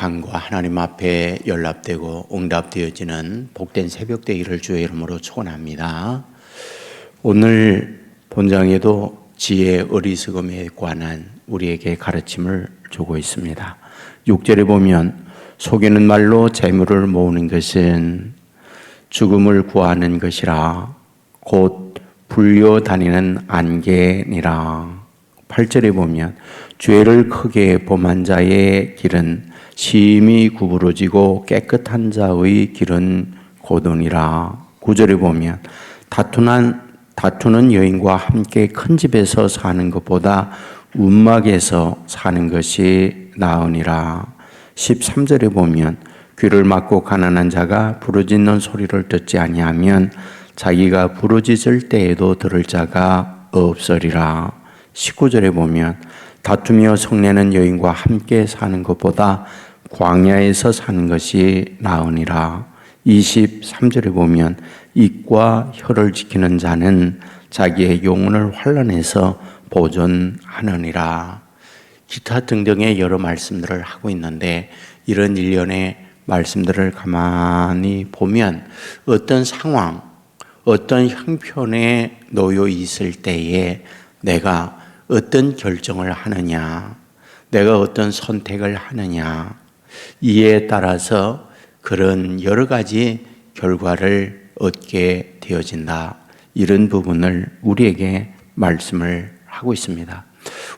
강과 하나님 앞에 연락되고 응답되어지는 복된 새벽되기를 주의 이름으로 축원합니다. 오늘 본장에도 지혜 어리석음에 관한 우리에게 가르침을 주고 있습니다. 6절에 보면 속이는 말로 재물을 모으는 것은 죽음을 구하는 것이라 곧 불려다니는 안개니라. 8절에 보면 죄를 크게 범한 자의 길은 심히 구부러지고 깨끗한 자의 길은 고도니라. 9절에 보면 다투는 여인과 함께 큰 집에서 사는 것보다 움막에서 사는 것이 나으니라. 13절에 보면 귀를 막고 가난한 자가 부르짖는 소리를 듣지 아니하면 자기가 부르짖을 때에도 들을 자가 없으리라. 19절에 보면 다투며 성내는 여인과 함께 사는 것보다 광야에서 사는 것이 나으니라. 23절에 보면 입과 혀를 지키는 자는 자기의 영혼을 환난에서 보존하느니라. 기타 등등의 여러 말씀들을 하고 있는데 이런 일련의 말씀들을 가만히 보면 어떤 상황, 어떤 형편에 놓여 있을 때에 내가 어떤 결정을 하느냐, 내가 어떤 선택을 하느냐, 이에 따라서 그런 여러 가지 결과를 얻게 되어진다. 이런 부분을 우리에게 말씀을 하고 있습니다.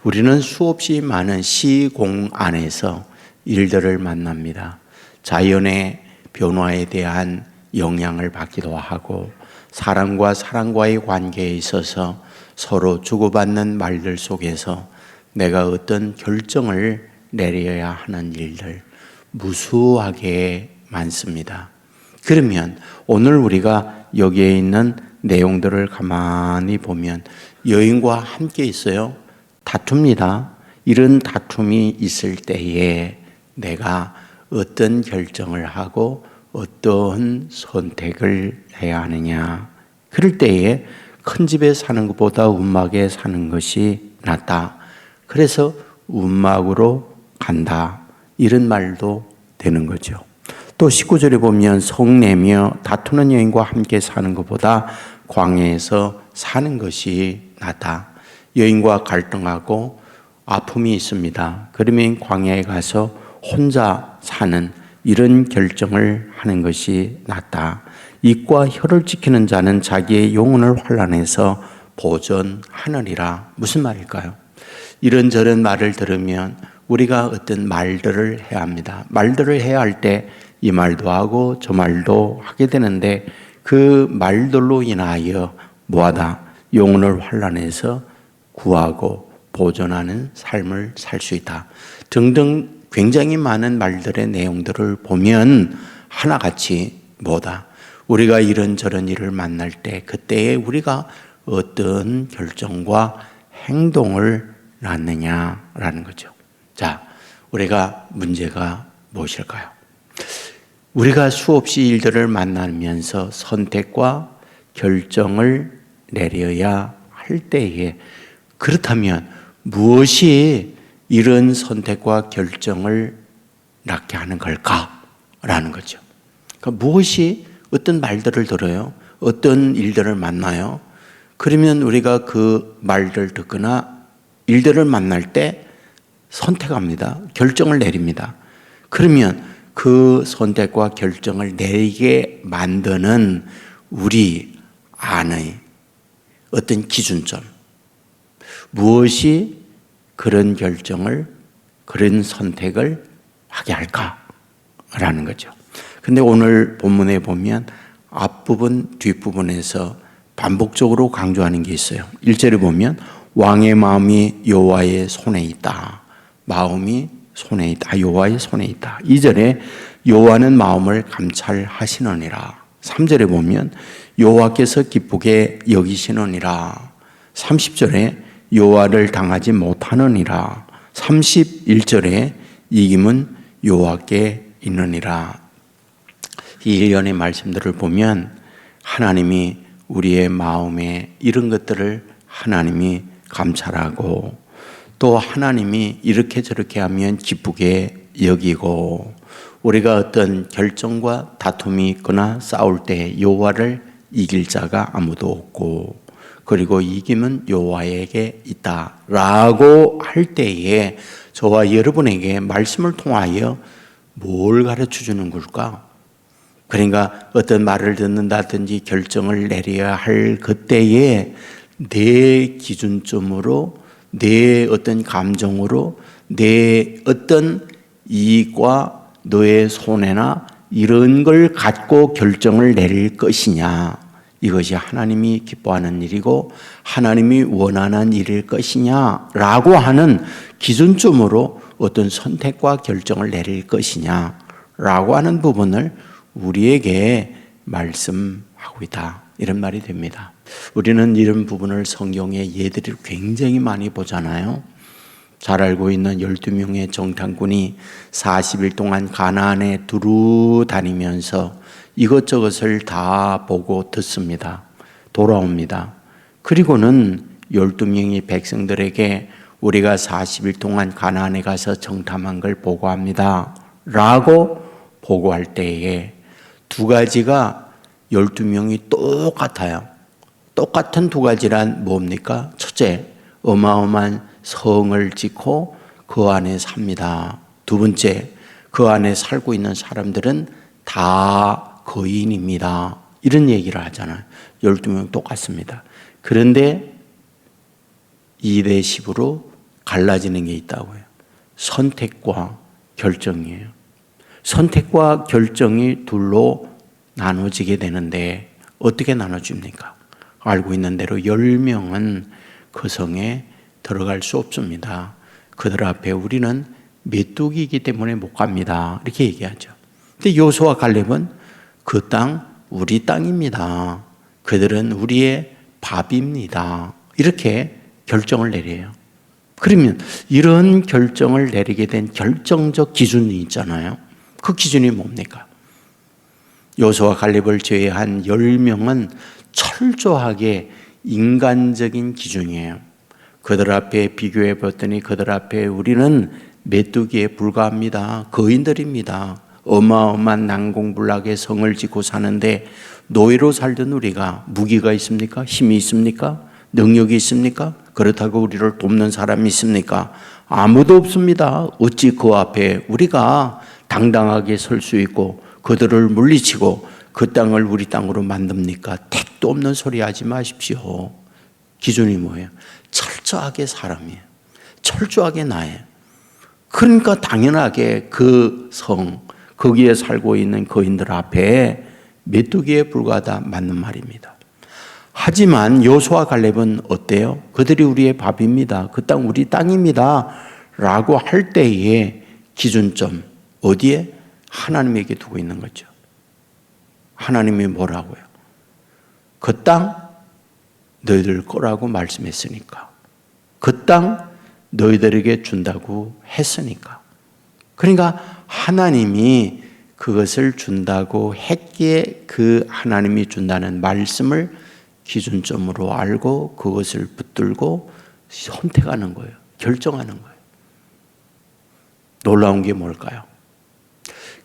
우리는 수없이 많은 시공 안에서 일들을 만납니다. 자연의 변화에 대한 영향을 받기도 하고 사람과 사람과의 관계에 있어서 서로 주고받는 말들 속에서 내가 어떤 결정을 내려야 하는 일들 무수하게 많습니다. 그러면 오늘 우리가 여기에 있는 내용들을 가만히 보면 여인과 함께 있어요. 다툽니다. 이런 다툼이 있을 때에 내가 어떤 결정을 하고 어떤 선택을 해야 하느냐. 그럴 때에 큰 집에 사는 것보다 움막에 사는 것이 낫다. 그래서 움막으로 간다. 이런 말도 되는 거죠. 또 19절에 보면 성내며 다투는 여인과 함께 사는 것보다 광야에서 사는 것이 낫다. 여인과 갈등하고 아픔이 있습니다. 그러면 광야에 가서 혼자 사는 이런 결정을 하는 것이 낫다. 입과 혀를 지키는 자는 자기의 영혼을 환난에서 보존하느니라. 무슨 말일까요? 이런저런 말을 들으면 우리가 어떤 말들을 해야 합니다. 말들을 해야 할 때 이 말도 하고 저 말도 하게 되는데 그 말들로 인하여 뭐하다? 영혼을 환난에서 구하고 보존하는 삶을 살 수 있다. 등등 굉장히 많은 말들의 내용들을 보면 하나같이 뭐다? 우리가 이런저런 일을 만날 때 그때에 우리가 어떤 결정과 행동을 낳느냐라는 거죠. 자, 우리가 문제가 무엇일까요? 우리가 수없이 일들을 만나면서 선택과 결정을 내려야 할 때에 그렇다면 무엇이 이런 선택과 결정을 낳게 하는 걸까라는 거죠. 그러니까 무엇이 어떤 말들을 들어요? 어떤 일들을 만나요? 그러면 우리가 그 말들 듣거나 일들을 만날 때 선택합니다. 결정을 내립니다. 그러면 그 선택과 결정을 내리게 만드는 우리 안의 어떤 기준점, 무엇이 그런 결정을, 그런 선택을 하게 할까라는 거죠. 근데 오늘 본문에 보면 앞부분, 뒷부분에서 반복적으로 강조하는 게 있어요. 1절에 보면 왕의 마음이 여호와의 손에 있다. 마음이 손에 있다. 여호와의 손에 있다. 2절에 여호와는 마음을 감찰하시느니라. 3절에 보면 여호와께서 기쁘게 여기시느니라. 30절에 여호와를 당하지 못하느니라. 31절에 이김은 여호와께 있느니라. 이 일련의 말씀들을 보면 하나님이 우리의 마음에 이런 것들을 하나님이 감찰하고 또 하나님이 이렇게 저렇게 하면 기쁘게 여기고 우리가 어떤 결정과 다툼이 있거나 싸울 때 여호와를 이길 자가 아무도 없고 그리고 이김은 여호와에게 있다라고 할 때에 저와 여러분에게 말씀을 통하여 뭘 가르쳐 주는 걸까? 그러니까 어떤 말을 듣는다든지 결정을 내려야 할 그때에 내 기준점으로 내 어떤 감정으로 내 어떤 이익과 너의 손해나 이런 걸 갖고 결정을 내릴 것이냐, 이것이 하나님이 기뻐하는 일이고 하나님이 원하는 일일 것이냐라고 하는 기준점으로 어떤 선택과 결정을 내릴 것이냐라고 하는 부분을 우리에게 말씀하고 있다, 이런 말이 됩니다. 우리는 이런 부분을 성경의 예들을 굉장히 많이 보잖아요. 잘 알고 있는 12명의 정탐꾼이 40일 동안 가나안에 두루 다니면서 이것저것을 다 보고 듣습니다. 돌아옵니다. 그리고는 12명의 백성들에게 우리가 40일 동안 가나안에 가서 정탐한 걸 보고합니다 라고 보고할 때에 두 가지가 12명이 똑같아요. 똑같은 두 가지란 뭡니까? 첫째, 어마어마한 성을 짓고 그 안에 삽니다. 두 번째, 그 안에 살고 있는 사람들은 다 거인입니다. 이런 얘기를 하잖아요. 12명 똑같습니다. 그런데 2대 10으로 갈라지는 게 있다고요. 선택과 결정이에요. 선택과 결정이 둘로 나눠지게 되는데 어떻게 나눠집니까? 알고 있는 대로 10명은 그 성에 들어갈 수 없습니다. 그들 앞에 우리는 메뚜기이기 때문에 못 갑니다. 이렇게 얘기하죠. 근데 여호수아 갈렙은 그 땅 우리 땅입니다. 그들은 우리의 밥입니다. 이렇게 결정을 내려요. 그러면 이런 결정을 내리게 된 결정적 기준이 있잖아요. 그 기준이 뭡니까? 여호수아 갈렙을 제외한 10명은 철저하게 인간적인 기준이에요. 그들 앞에 비교해 봤더니 그들 앞에 우리는 메뚜기에 불과합니다. 거인들입니다. 어마어마한 난공불락의 성을 짓고 사는데 노예로 살던 우리가 무기가 있습니까? 힘이 있습니까? 능력이 있습니까? 그렇다고 우리를 돕는 사람이 있습니까? 아무도 없습니다. 어찌 그 앞에 우리가 당당하게 설 수 있고 그들을 물리치고 그 땅을 우리 땅으로 만듭니까? 택도 없는 소리 하지 마십시오. 기준이 뭐예요? 철저하게 사람이에요. 철저하게 나예요. 그러니까 당연하게 그 성, 거기에 살고 있는 거인들 앞에 메뚜기에 불과하다, 맞는 말입니다. 하지만 여호수아 갈렙은 어때요? 그들이 우리의 밥입니다. 그 땅 우리 땅입니다 라고 할 때의 기준점 어디에? 하나님에게 두고 있는 거죠. 하나님이 뭐라고요? 그 땅 너희들 거라고 말씀했으니까, 그 땅 너희들에게 준다고 했으니까. 그러니까 하나님이 그것을 준다고 했기에 그 하나님이 준다는 말씀을 기준점으로 알고 그것을 붙들고 선택하는 거예요. 결정하는 거예요. 놀라운 게 뭘까요?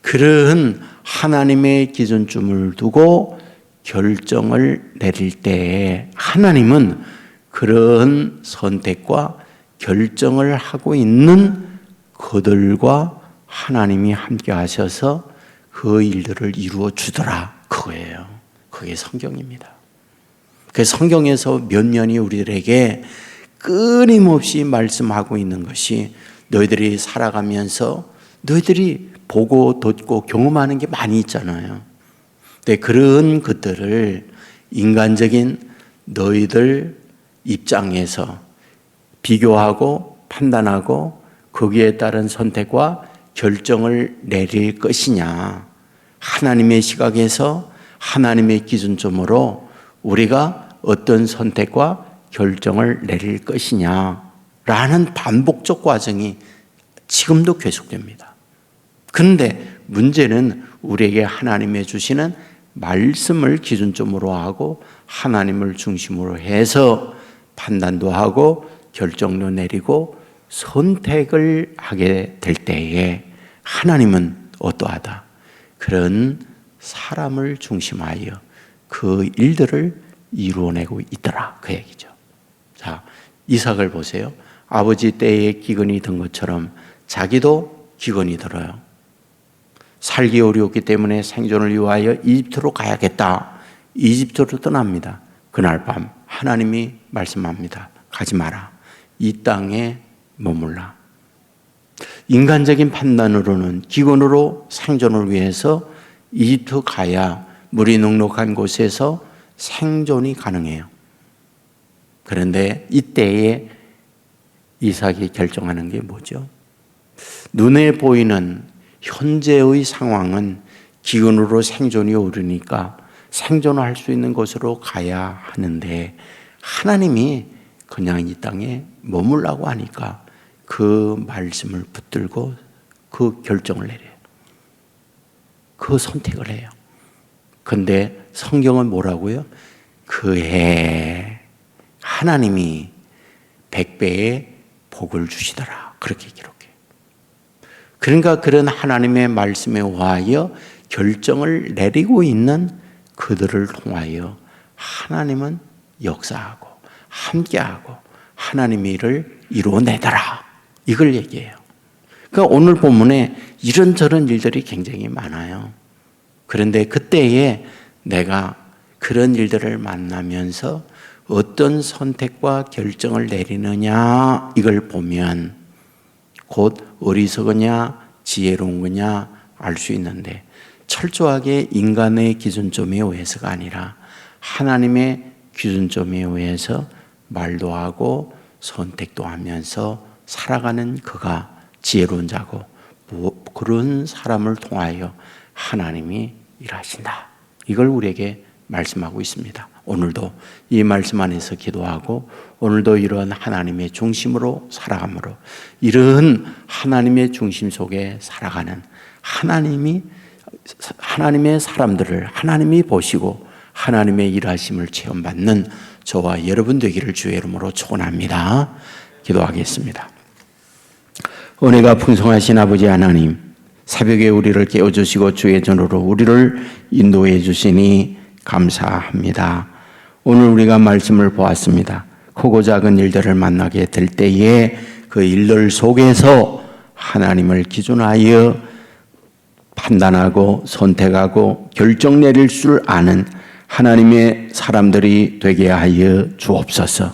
그런 하나님의 기준점을 두고 결정을 내릴 때 하나님은 그런 선택과 결정을 하고 있는 그들과 하나님이 함께 하셔서 그 일들을 이루어 주더라, 그거예요. 그게 성경입니다. 그 성경에서 몇 년이 우리들에게 끊임없이 말씀하고 있는 것이 너희들이 살아가면서 너희들이 보고 듣고 경험하는 게 많이 있잖아요. 근데 그런 것들을 인간적인 너희들 입장에서 비교하고 판단하고 거기에 따른 선택과 결정을 내릴 것이냐, 하나님의 시각에서 하나님의 기준점으로 우리가 어떤 선택과 결정을 내릴 것이냐라는 반복적 과정이 지금도 계속됩니다. 그런데 문제는 우리에게 하나님의 주시는 말씀을 기준점으로 하고 하나님을 중심으로 해서 판단도 하고 결정도 내리고 선택을 하게 될 때에 하나님은 어떠하다. 그런 사람을 중심하여 그 일들을 이루어내고 있더라. 그 얘기죠. 자, 이삭을 보세요. 아버지 때에 기근이 든 것처럼 자기도 기근이 들어요. 살기 어려웠기 때문에 생존을 위하여 이집트로 가야겠다. 이집트로 떠납니다. 그날 밤 하나님이 말씀합니다. 가지 마라. 이 땅에 머물라. 인간적인 판단으로는 기근으로 생존을 위해서 이집트 가야 물이 넉넉한 곳에서 생존이 가능해요. 그런데 이때에 이삭이 결정하는 게 뭐죠? 눈에 보이는 현재의 상황은 기근으로 생존이 어려우니까 생존할 수 있는 곳으로 가야 하는데 하나님이 그냥 이 땅에 머물라고 하니까 그 말씀을 붙들고 그 결정을 내려요. 그 선택을 해요. 근데 성경은 뭐라고요? 그해 하나님이 100배의 복을 주시더라. 그렇게 기록해요. 그러니까 그런 하나님의 말씀에 의하여 결정을 내리고 있는 그들을 통하여 하나님은 역사하고 함께하고 하나님의 일을 이루어내더라. 이걸 얘기해요. 그러니까 오늘 본문에 이런저런 일들이 굉장히 많아요. 그런데 그때에 내가 그런 일들을 만나면서 어떤 선택과 결정을 내리느냐 이걸 보면 곧 어리석으냐 지혜로운 거냐 알 수 있는데 철저하게 인간의 기준점에 의해서가 아니라 하나님의 기준점에 의해서 말도 하고 선택도 하면서 살아가는 그가 지혜로운 자고 그런 사람을 통하여 하나님이 일하신다. 이걸 우리에게 말씀하고 있습니다. 오늘도 이 말씀 안에서 기도하고 오늘도 이런 하나님의 중심으로 살아감으로 이런 하나님의 중심 속에 살아가는 하나님의 사람들을 하나님이 보시고 하나님의 일하심을 체험받는 저와 여러분 되기를 주의 이름으로 축원합니다. 기도하겠습니다. 은혜가 풍성하신 아버지 하나님, 새벽에 우리를 깨워주시고 주의 전으로 우리를 인도해 주시니 감사합니다. 오늘 우리가 말씀을 보았습니다. 크고 작은 일들을 만나게 될 때에 그 일들 속에서 하나님을 기준하여 판단하고 선택하고 결정 내릴 줄 아는 하나님의 사람들이 되게 하여 주옵소서.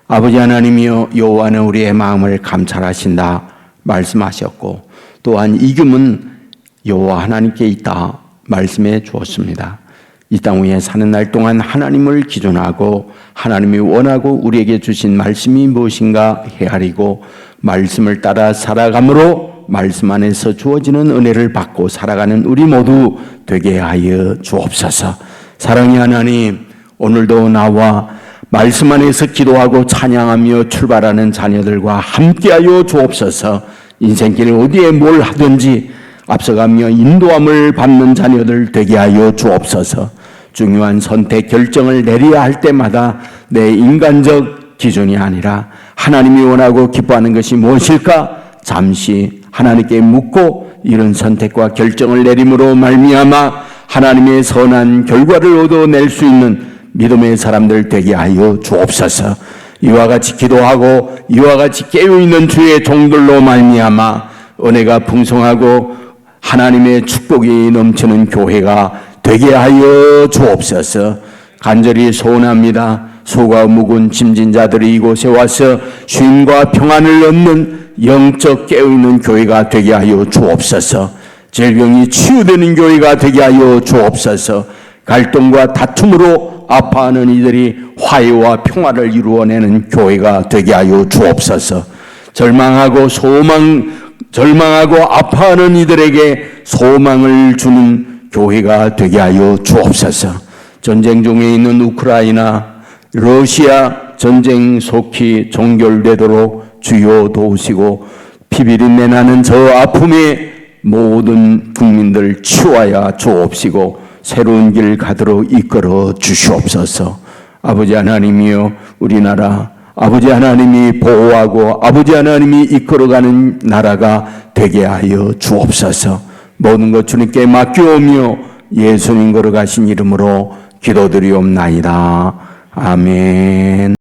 아버지 하나님이여, 여호와는 우리의 마음을 감찰하신다 말씀하셨고 또한 이김은 여호와 하나님께 있다 말씀해 주었습니다. 이 땅 위에 사는 날 동안 하나님을 기준하고 하나님이 원하고 우리에게 주신 말씀이 무엇인가 헤아리고 말씀을 따라 살아감으로 말씀 안에서 주어지는 은혜를 받고 살아가는 우리 모두 되게 하여 주옵소서. 사랑의 하나님, 오늘도 나와 말씀 안에서 기도하고 찬양하며 출발하는 자녀들과 함께하여 주옵소서. 인생길 어디에 뭘 하든지 앞서가며 인도함을 받는 자녀들 되게 하여 주옵소서. 중요한 선택 결정을 내려야 할 때마다 내 인간적 기준이 아니라 하나님이 원하고 기뻐하는 것이 무엇일까 잠시 하나님께 묻고 이런 선택과 결정을 내림으로 말미암아 하나님의 선한 결과를 얻어낼 수 있는 믿음의 사람들 되게 하여 주옵소서. 이와 같이 기도하고 이와 같이 깨어있는 주의 종들로 말미암아 은혜가 풍성하고 하나님의 축복이 넘치는 교회가 되게 하여 주옵소서. 간절히 소원합니다. 소가 묵은 짐진 자들이 이곳에 와서 쉼과 평안을 얻는 영적 깨어있는 교회가 되게 하여 주옵소서. 질병이 치유되는 교회가 되게 하여 주옵소서. 갈등과 다툼으로 아파하는 이들이 화해와 평화를 이루어내는 교회가 되게 하여 주옵소서. 절망하고 아파하는 이들에게 소망을 주는 교회가 되게 하여 주옵소서. 전쟁 중에 있는 우크라이나, 러시아 전쟁 속히 종결되도록 주여 도우시고 피비린내 나는 저 아픔에 모든 국민들 치유하여 주옵시고 새로운 길 가도록 이끌어 주시옵소서. 아버지 하나님이여, 우리나라 아버지 하나님이 보호하고 아버지 하나님이 이끌어가는 나라가 되게 하여 주옵소서. 모든 것 주님께 맡겨오며 예수님 걸어가신 이름으로 기도드리옵나이다. 아멘.